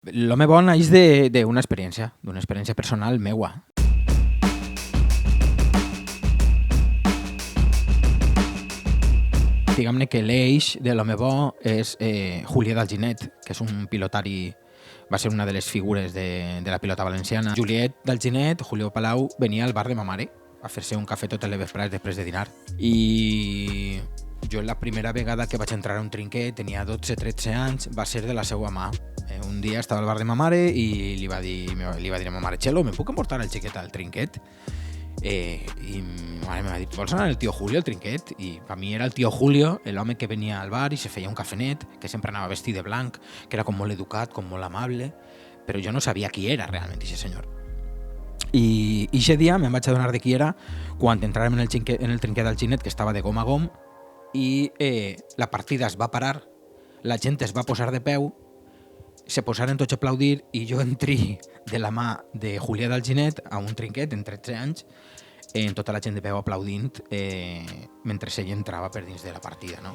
L'home bo naix d'una experiència personal meua. Diguem-ne que l'eix de l'home bo és Julià d'Alginet, que és un pilotari, va ser una de les figures de la pilota valenciana. Juliet d'Alginet, Julio Palau, venia al bar de ma mare a fer-se un cafè totes les vesprades després de dinar. I jo la primera vegada que vaig entrar a un trinquet, tenia 12-13 anys, va ser de la seva mà. Un dia estava al bar de ma mare i li va dir a ma mare: Chelo, ¿me puc emportar el xiquet al trinquet? I ma mare me va dir: vols anar el tío Julio al trinquet? I per mi era el tío Julio, l'home que venia al bar i se feia un cafenet, que sempre anava vestit de blanc, que era com molt educat, com molt amable, però jo no sabia qui era realment aquest senyor. I aquest dia me'n vaig adonar de qui era quan entràrem en el trinquet d'Alginet, que estava de gom a gom, i la partida es va parar, la gent es va posar de peu, se posaren tots a aplaudir i jo entri de la mà de Julià d'Alginet a un trinquet en 13 anys amb tota la gent de peu aplaudint mentre ell entrava per dins de la partida, no?